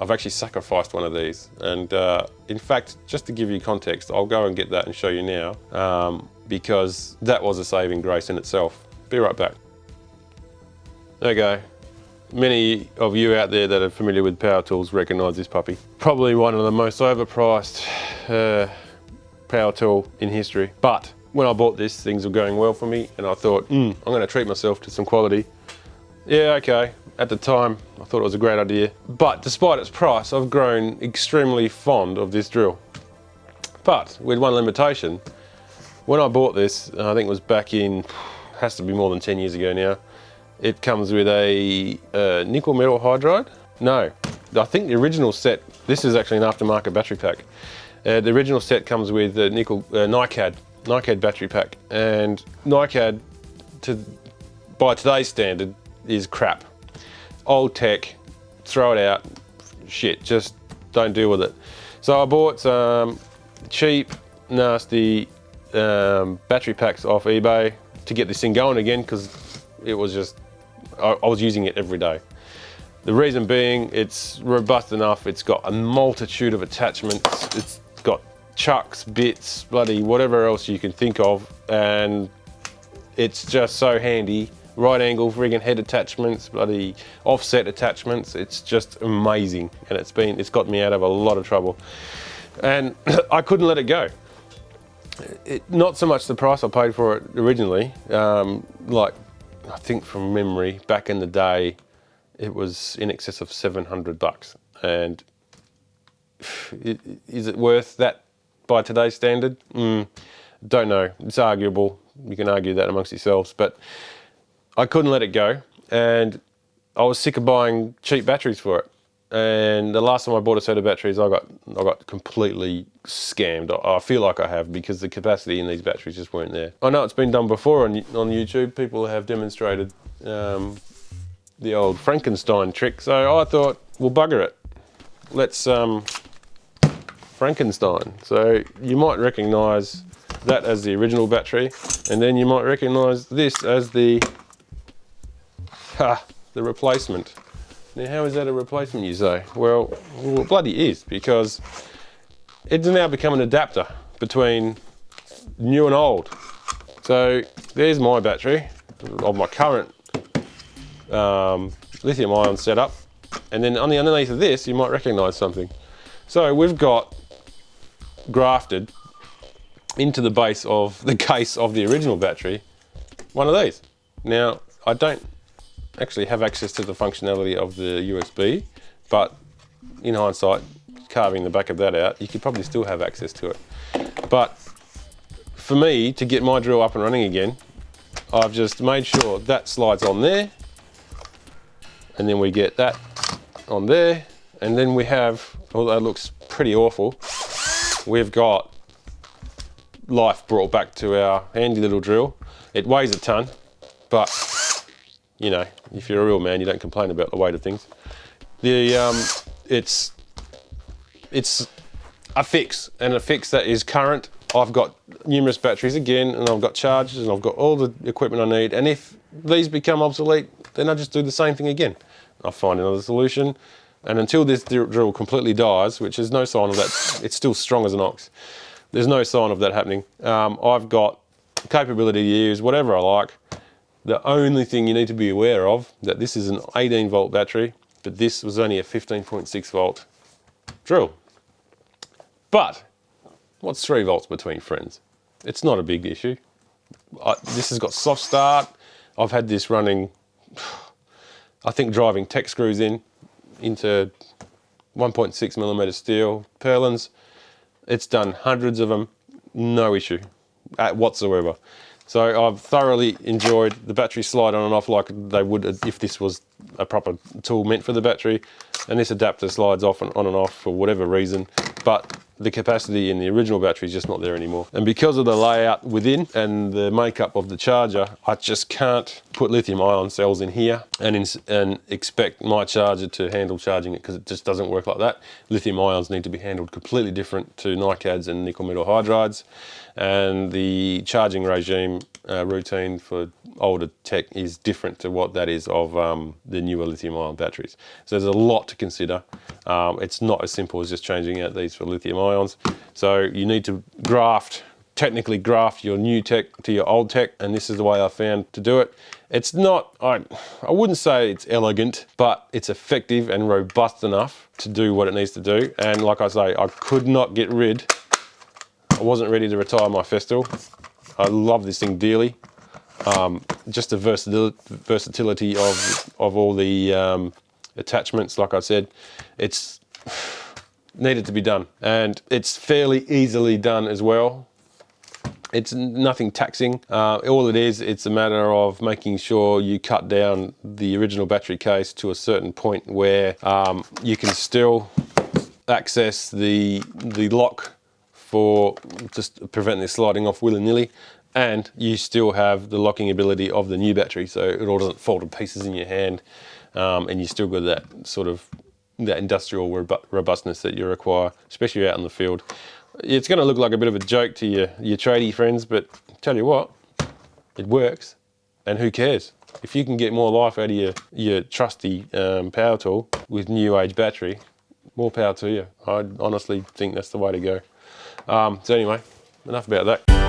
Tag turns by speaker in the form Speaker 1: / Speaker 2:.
Speaker 1: I've actually sacrificed one of these. And in fact, just to give you context, I'll go and get that and show you now, because that was a saving grace in itself. Be right back. There you go. Many of you out there that are familiar with power tools recognise this puppy. Probably one of the most overpriced power tool in history. But when I bought this, things were going well for me, and I thought, I'm going to treat myself to some quality. Yeah, okay. At the time, I thought it was a great idea. But despite its price, I've grown extremely fond of this drill. But with one limitation. When I bought this, I think it was back in, has to be more than 10 years ago now, it comes with a nickel metal hydride. No, I think the original set, this is actually an aftermarket battery pack. The original set comes with a nickel NiCad battery pack, and NiCad, by today's standard, is crap. Old tech, throw it out, shit, just don't deal with it. So I bought some cheap, nasty battery packs off eBay to get this thing going again, because it was just, I was using it every day. The reason being, it's robust enough, it's got a multitude of attachments, it's got chucks, bits, bloody whatever else you can think of, and it's just so handy. Right angle friggin' head attachments, bloody offset attachments, it's just amazing, and it's got me out of a lot of trouble. And I couldn't let it go. Not so much the price I paid for it originally, like I think from memory, back in the day, it was in excess of 700 bucks. And is it worth that by today's standard? Don't know, it's arguable. You can argue that amongst yourselves, but I couldn't let it go. And I was sick of buying cheap batteries for it. And the last time I bought a set of batteries, I got completely scammed. I feel like I have, because the capacity in these batteries just weren't there. I know it's been done before on YouTube. People have demonstrated the old Frankenstein trick. So I thought, well, bugger it. Let's Frankenstein. So you might recognise that as the original battery, and then you might recognise this as the replacement. Now, how is that a replacement, you say? Well, it bloody is, because it's now become an adapter between new and old. So there's my battery of my current lithium ion setup, and then on the underneath of this, you might recognise something. So we've got grafted into the base of the case of the original battery one of these. Now, I don't actually have access to the functionality of the USB, but in hindsight, carving the back of that out, you could probably still have access to it. But for me to get my drill up and running again, I've just made sure that slides on there, and then we get that on there, and then we have, although it looks pretty awful, we've got life brought back to our handy little drill. It weighs a ton, but you know, if you're a real man, you don't complain about the weight of things. It's a fix, and a fix that is current. I've got numerous batteries again, and I've got chargers, and I've got all the equipment I need. And if these become obsolete, then I just do the same thing again. I find another solution, and until this drill completely dies, which is no sign of that, it's still strong as an ox. There's no sign of that happening. I've got capability to use whatever I like. The only thing you need to be aware of, that this is an 18 volt battery, but this was only a 15.6 volt drill. But what's 3 volts between friends? It's not a big issue. This has got soft start. I've had this running, I think, driving tech screws into 1.6mm steel purlins. It's done hundreds of them, no issue whatsoever. So I've thoroughly enjoyed the battery slide on and off like they would if this was a proper tool meant for the battery. And this adapter slides off and on and off for whatever reason. But the capacity in the original battery is just not there anymore. And because of the layout within and the makeup of the charger, I just can't put lithium ion cells in here and expect my charger to handle charging it, because it just doesn't work like that. Lithium ions need to be handled completely different to NiCads and nickel metal hydrides. And the charging regime routine for older tech is different to what that is of the newer lithium-ion batteries. So there's a lot to consider. It's not as simple as just changing out these for lithium ions. So you need to technically graft your new tech to your old tech, and this is the way I found to do it. It's not, I wouldn't say it's elegant, but it's effective and robust enough to do what it needs to do. And like I say, I could not get rid, I wasn't ready to retire my Festool. I love this thing dearly. Just the versatility of all the attachments, like I said, it's needed to be done. And it's fairly easily done as well. It's nothing taxing. All it is, it's a matter of making sure you cut down the original battery case to a certain point where you can still access the lock for just preventing this sliding off willy-nilly, and you still have the locking ability of the new battery, so it all doesn't fall to pieces in your hand, and you still got that sort of that industrial robustness that you require, especially out in the field. It's going to look like a bit of a joke to your tradie friends, but tell you what, it works, and who cares? If you can get more life out of your trusty power tool with new age battery, more power to you. I honestly think that's the way to go. So anyway, enough about that.